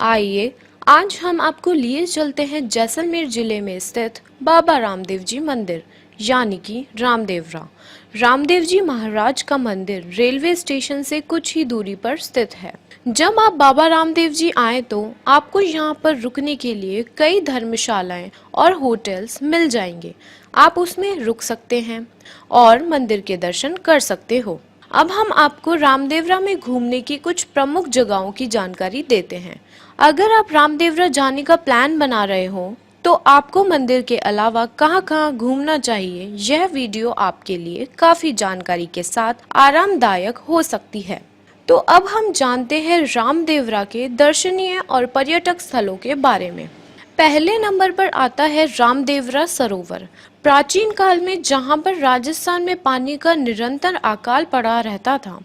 आइए आज हम आपको लिए चलते हैं जैसलमेर जिले में स्थित बाबा रामदेव जी मंदिर यानी कि रामदेवरा। रामदेव जी महाराज का मंदिर रेलवे स्टेशन से कुछ ही दूरी पर स्थित है। जब आप बाबा रामदेव जी आए तो आपको यहाँ पर रुकने के लिए कई धर्मशालाएं और होटल्स मिल जाएंगे। आप उसमें रुक सकते हैं और मंदिर के दर्शन कर सकते हो। अब हम आपको रामदेवरा में घूमने की कुछ प्रमुख जगहों की जानकारी देते हैं। अगर आप रामदेवरा जाने का प्लान बना रहे हो तो आपको मंदिर के अलावा कहाँ-कहाँ घूमना चाहिए, यह वीडियो आपके लिए काफी जानकारी के साथ आरामदायक हो सकती है। तो अब हम जानते हैं रामदेवरा के दर्शनीय और पर्यटक स्थलों के बारे में। पहले नंबर पर आता है रामदेवरा सरोवर। प्राचीन काल में जहां पर राजस्थान में पानी का निरंतर अकाल पड़ा रहता था,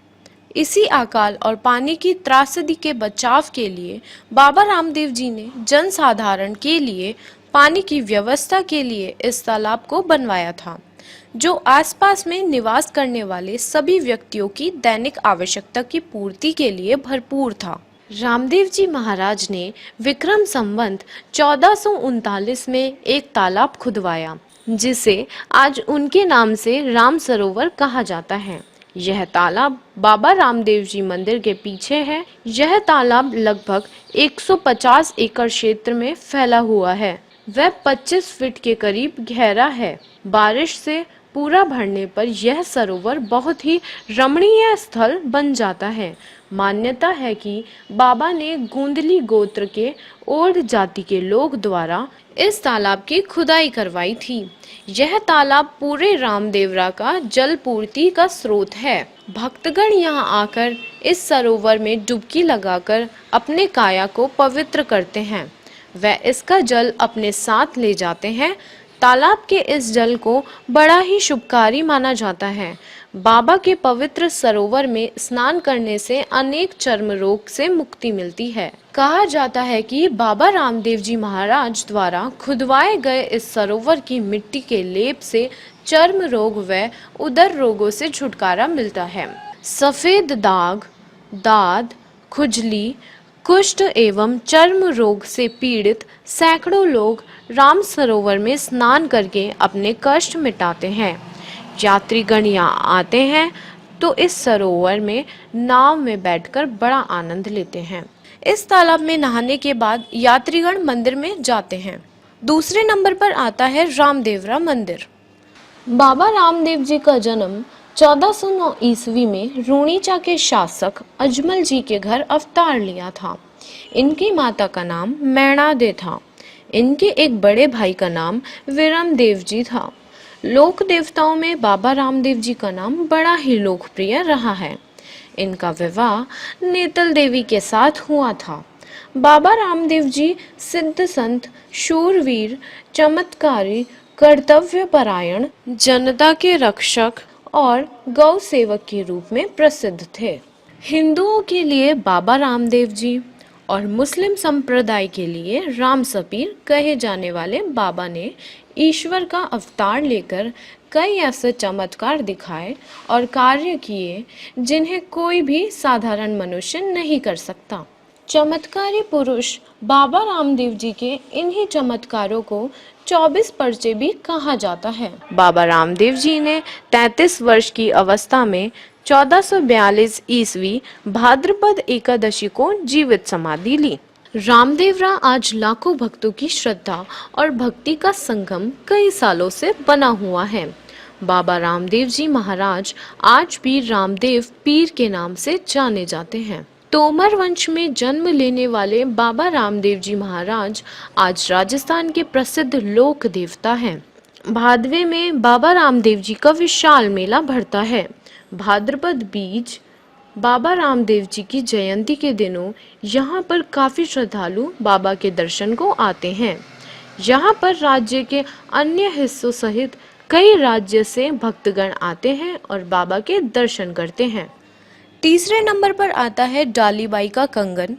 इसी अकाल और पानी की त्रासदी के बचाव के लिए बाबा रामदेव जी ने जनसाधारण के लिए पानी की व्यवस्था के लिए इस तालाब को बनवाया था, जो आसपास में निवास करने वाले सभी व्यक्तियों की दैनिक आवश्यकता की पूर्ति के लिए भरपूर था। रामदेव जी महाराज ने विक्रम संवत 1439 में एक तालाब खुदवाया, जिसे आज उनके नाम से राम सरोवर कहा जाता है। यह तालाब बाबा रामदेव जी मंदिर के पीछे है। यह तालाब लगभग 150 एकड़ क्षेत्र में फैला हुआ है। वह 25 फीट के करीब गहरा है। बारिश से पूरा भरने पर यह सरोवर बहुत ही रमणीय स्थल बन जाता है। मान्यता है कि बाबा ने गोंदली गोत्र के ओल्ड जाति के लोग द्वारा इस तालाब की खुदाई करवाई थी। यह तालाब पूरे रामदेवरा का जल पूर्ति का स्रोत है। भक्तगण यहाँ आकर इस सरोवर में डुबकी लगाकर अपने काया को पवित्र करते हैं। वह इसका जल अपने साथ ले जाते हैं। तालाब के इस जल को बड़ा ही शुभकारी माना जाता है। बाबा के पवित्र सरोवर में स्नान करने से अनेक चर्म रोग से मुक्ति मिलती है। कहा जाता है कि बाबा रामदेव जी महाराज द्वारा खुदवाए गए इस सरोवर की मिट्टी के लेप से चर्म रोग व उदर रोगों से छुटकारा मिलता है। सफेद दाग, दाद, खुजली, कुष्ठ एवं चर्म रोग से पीड़ित सैकड़ों लोग राम सरोवर में स्नान करके अपने कष्ट मिटाते हैं। यात्रीगण यहाँ आते हैं तो इस सरोवर में नाव में बैठकर बड़ा आनंद लेते हैं। इस तालाब में नहाने के बाद यात्रीगण मंदिर में जाते हैं। दूसरे नंबर पर आता है रामदेवरा मंदिर। बाबा रामदेव जी का जन्म 1409 ईस्वी में रूणीचा के शासक अजमल जी के घर अवतार लिया था। इनकी माता का नाम मैणादे था। इनके एक बड़े भाई का नाम विरमदेव जी था। लोक देवताओं में बाबा रामदेव जी का नाम बड़ा ही लोकप्रिय रहा है। इनका विवाह नेतल देवी के साथ हुआ था। बाबा रामदेव जी सिद्ध संत, शूरवीर, चमत्कारी, कर्तव्यपरायण, जनता के रक्षक और गौ सेवक के रूप में प्रसिद्ध थे। हिंदुओं के लिए बाबा रामदेव जी और मुस्लिम संप्रदाय के लिए राम सपीर कहे जाने वाले बाबा ने ईश्वर का अवतार लेकर कई ऐसे चमत्कार दिखाए और कार्य किए जिन्हें कोई भी साधारण मनुष्य नहीं कर सकता। चमत्कारी पुरुष बाबा रामदेव जी के इन्हीं चमत्कारों को 24 परचे भी कहा जाता है। बाबा रामदेव जी ने 33 वर्ष की अवस्था में 1442 ईस्वी भाद्रपद एकादशी को जीवित समाधि ली। रामदेवरा आज लाखों भक्तों की श्रद्धा और भक्ति का संगम कई सालों से बना हुआ है। बाबा रामदेव जी महाराज आज भी रामदेव पीर के नाम से जाने जाते हैं। तोमर वंश में जन्म लेने वाले बाबा रामदेव जी महाराज आज राजस्थान के प्रसिद्ध लोक देवता हैं। भादवे में बाबा रामदेव जी का विशाल मेला भरता है। भाद्रपद बीज बाबा रामदेव जी की जयंती के दिनों यहाँ पर काफ़ी श्रद्धालु बाबा के दर्शन को आते हैं। यहाँ पर राज्य के अन्य हिस्सों सहित कई राज्य से भक्तगण आते हैं और बाबा के दर्शन करते हैं। तीसरे नंबर पर आता है डालीबाई का कंगन।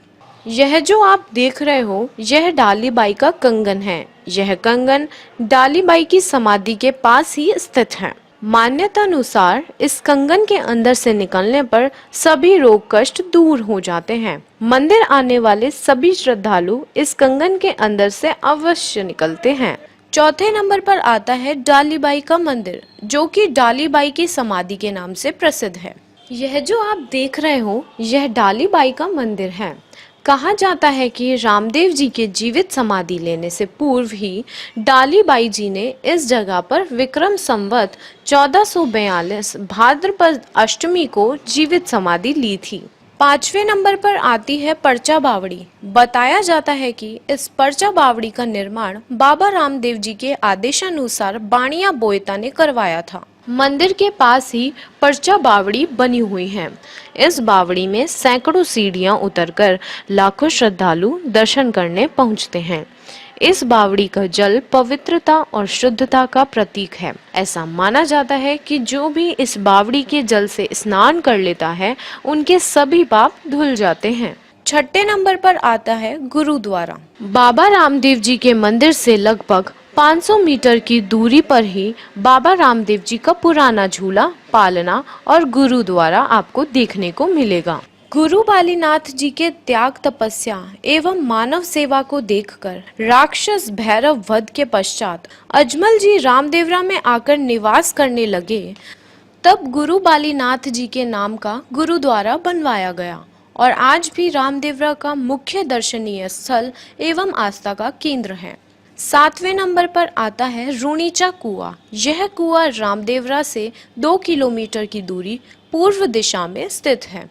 यह जो आप देख रहे हो यह डालीबाई का कंगन है। यह कंगन डालीबाई की समाधि के पास ही स्थित है। मान्यता अनुसार इस कंगन के अंदर से निकलने पर सभी रोग कष्ट दूर हो जाते हैं। मंदिर आने वाले सभी श्रद्धालु इस कंगन के अंदर से अवश्य निकलते हैं। चौथे नंबर पर आता है डालीबाई का मंदिर, जो कि डालीबाई की समाधि के नाम से प्रसिद्ध है। यह जो आप देख रहे हो, यह डालीबाई का मंदिर है। कहा जाता है कि रामदेव जी के जीवित समाधि लेने से पूर्व ही डालीबाई जी ने इस जगह पर विक्रम संवत 1442 भाद्रपद अष्टमी को जीवित समाधि ली थी। पांचवें नंबर पर आती है परचा बावड़ी। बताया जाता है कि इस परचा बावड़ी का निर्माण बाबा रामदेव जी के आदेशानुसार बाणिया बोयता ने करवाया था। मंदिर के पास ही परचा बावड़ी बनी हुई है। इस बावड़ी में सैकड़ों सीढ़ियां उतरकर लाखों श्रद्धालु दर्शन करने पहुंचते हैं। इस बावड़ी का जल पवित्रता और शुद्धता का प्रतीक है। ऐसा माना जाता है कि जो भी इस बावड़ी के जल से स्नान कर लेता है, उनके सभी पाप धुल जाते हैं। छठे नंबर पर आता है गुरुद्वारा। बाबा रामदेव जी के मंदिर से लगभग 500 मीटर की दूरी पर ही बाबा रामदेव जी का पुराना झूला, पालना और गुरुद्वारा आपको देखने को मिलेगा। गुरु बालीनाथ जी के त्याग, तपस्या एवं मानव सेवा को देखकर राक्षस भैरव वध के पश्चात अजमल जी रामदेवरा में आकर निवास करने लगे। तब गुरु बालीनाथ जी के नाम का गुरुद्वारा बनवाया गया और आज भी रामदेवरा का मुख्य दर्शनीय स्थल एवं आस्था का केंद्र है। सातवें नंबर पर आता है रूणीचा कुआं। यह कुआं रामदेवरा से 2 किलोमीटर की दूरी पूर्व दिशा में स्थित है।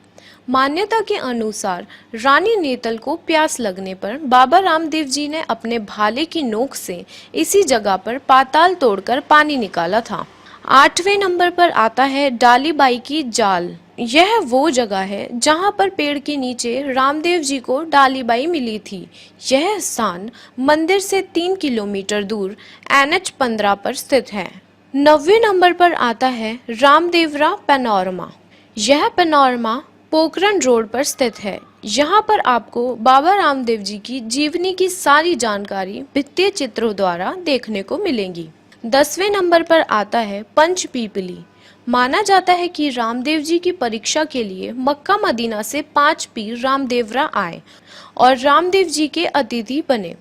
मान्यता के अनुसार रानी नेतल को प्यास लगने पर बाबा रामदेव जी ने अपने भाले की नोक से इसी जगह पर पाताल तोड़कर पानी निकाला था। आठवें नंबर पर आता है डालीबाई की जाल। यह वो जगह है जहां पर पेड़ के नीचे रामदेव जी को डालीबाई मिली थी। यह स्थान मंदिर से 3 किलोमीटर दूर NH 15 पर स्थित है। 9वें नंबर पर आता है रामदेवरा पैनोरमा। यह पैनोरमा पोखरण रोड पर स्थित है। यहाँ पर आपको बाबा रामदेव जी की जीवनी की सारी जानकारी भित्ति चित्रों द्वारा देखने को मिलेंगी। 10वें नंबर पर आता है पंचपीपली। माना जाता है कि रामदेव जी की परीक्षा के लिए मक्का मदीना से 5 पीर रामदेवरा आए और रामदेव जी के अतिथि बने।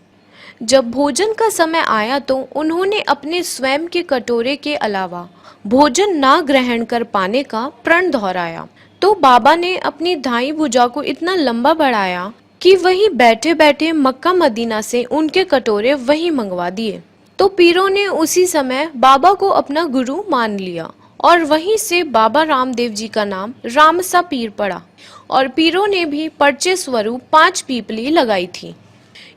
जब भोजन का समय आया तो उन्होंने अपने स्वयं के कटोरे के अलावा भोजन ना ग्रहण कर पाने का प्रण दोहराया। तो बाबा ने अपनी दाई भुजा को इतना लंबा बढ़ाया कि वही बैठे बैठे मक्का मदीना से उनके कटोरे वही मंगवा दिए। तो पीरों ने उसी समय बाबा को अपना गुरु मान लिया और वहीं से बाबा रामदेव जी का नाम रामसा पीर पड़ा और पीरों ने भी पर्चे स्वरूप 5 पीपली लगाई थी।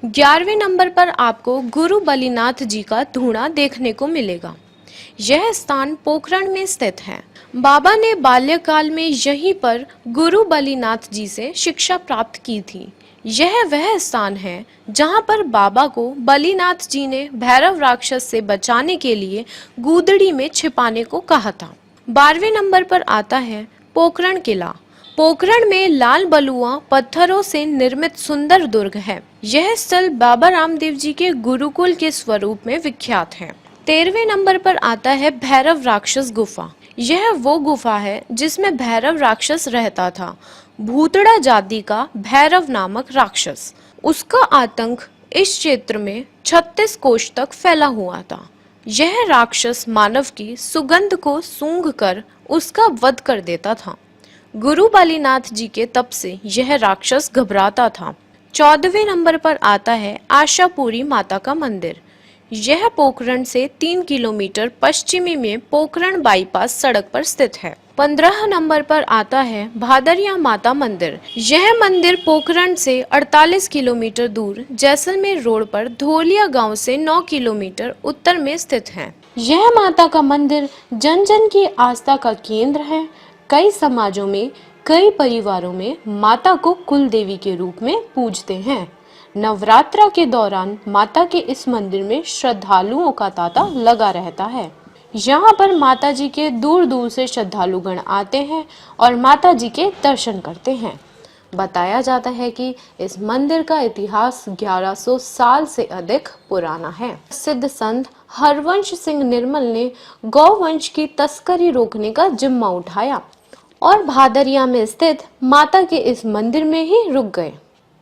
11वें नंबर पर आपको गुरु बलीनाथ जी का धूणा देखने को मिलेगा। यह स्थान पोखरण में स्थित है। बाबा ने बाल्यकाल में यहीं पर गुरु बलीनाथ जी से शिक्षा प्राप्त की थी। यह वह स्थान है जहां पर बाबा को बलीनाथ जी ने भैरव राक्षस से बचाने के लिए गूदड़ी में छिपाने को कहा था। 12वें नंबर पर आता है पोखरण किला। पोखरण में लाल बलुआ पत्थरों से निर्मित सुंदर दुर्ग है। यह स्थल बाबा रामदेव जी के गुरुकुल के स्वरूप में विख्यात है। 13वें नंबर पर आता है भैरव राक्षस गुफा। यह वो गुफा है जिसमें भैरव राक्षस रहता था। भूतड़ा जाति का भैरव नामक राक्षस, उसका आतंक इस क्षेत्र में 36 कोश तक फैला हुआ था। यह राक्षस मानव की सुगंध को सूंघकर उसका वध कर देता था। गुरु बालीनाथ जी के तप से यह राक्षस घबराता था। 14वें नंबर पर आता है आशापुरी माता का मंदिर। यह पोखरण से 3 किलोमीटर पश्चिमी में पोखरण बाईपास सड़क पर स्थित है। 15 नंबर पर आता है भादरिया माता मंदिर। यह मंदिर पोखरण से 48 किलोमीटर दूर जैसलमेर रोड पर धोलिया गांव से 9 किलोमीटर उत्तर में स्थित है। यह माता का मंदिर जन जन की आस्था का केंद्र है। कई समाजों में, कई परिवारों में माता को कुल देवी के रूप में पूजते हैं। नवरात्रा के दौरान माता के इस मंदिर में श्रद्धालुओं का तांता लगा रहता है। यहाँ पर माता जी के दूर दूर से श्रद्धालुगण आते हैं और माता जी के दर्शन करते हैं। बताया जाता है कि इस मंदिर का इतिहास 1100 साल से अधिक पुराना है। सिद्ध संत हरवंश सिंह निर्मल ने गौवंश की तस्करी रोकने का जिम्मा उठाया और भादरिया में स्थित माता के इस मंदिर में ही रुक गए।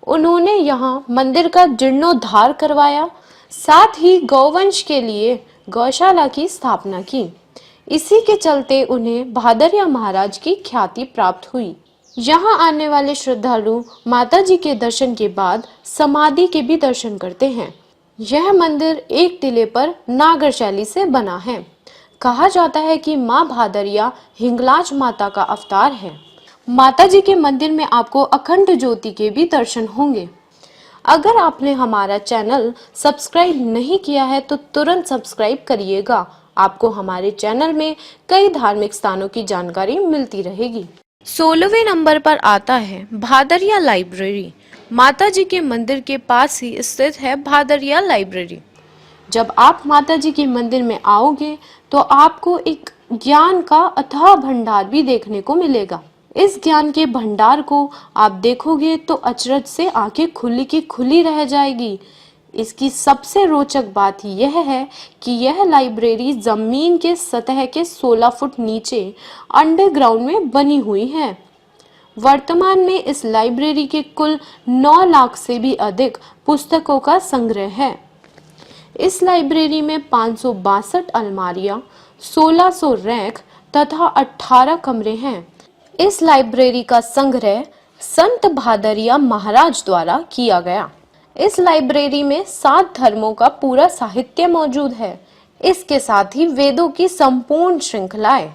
उन्होंने यहाँ मंदिर का जीर्णोद्धार करवाया, साथ ही गौवंश के लिए गौशाला की स्थापना की। इसी के चलते उन्हें भादरिया महाराज की ख्याति प्राप्त हुई। यहाँ आने वाले श्रद्धालु माता जी के दर्शन के बाद समाधि के भी दर्शन करते हैं। यह मंदिर एक टीले पर नागर शैली से बना है। कहा जाता है कि माँ भादरिया हिंगलाज माता का अवतार है। माता जी के मंदिर में आपको अखंड ज्योति के भी दर्शन होंगे। अगर आपने हमारा चैनल सब्सक्राइब नहीं किया है तो तुरंत सब्सक्राइब करिएगा। आपको हमारे चैनल में कई धार्मिक स्थानों की जानकारी मिलती रहेगी। 16वें नंबर पर आता है भादरिया लाइब्रेरी। माता जी के मंदिर के पास ही स्थित है भादरिया लाइब्रेरी। जब आप माता जी के मंदिर में आओगे तो आपको एक ज्ञान का अथाह भंडार भी देखने को मिलेगा। इस ज्ञान के भंडार को आप देखोगे तो अचरज से आंखें खुली की खुली रह जाएगी। इसकी सबसे रोचक बात यह है कि यह लाइब्रेरी जमीन के सतह के 16 फुट नीचे अंडरग्राउंड में बनी हुई है। वर्तमान में इस लाइब्रेरी के कुल 9 लाख से भी अधिक पुस्तकों का संग्रह है। इस लाइब्रेरी में 562 अलमारियां, 1600 रैक तथा 18 कमरे हैं। इस लाइब्रेरी का संग्रह संत भादरिया महाराज द्वारा किया गया। इस लाइब्रेरी में 7 धर्मों का पूरा साहित्य मौजूद है। इसके साथ ही वेदों की संपूर्ण श्रृंखलाएं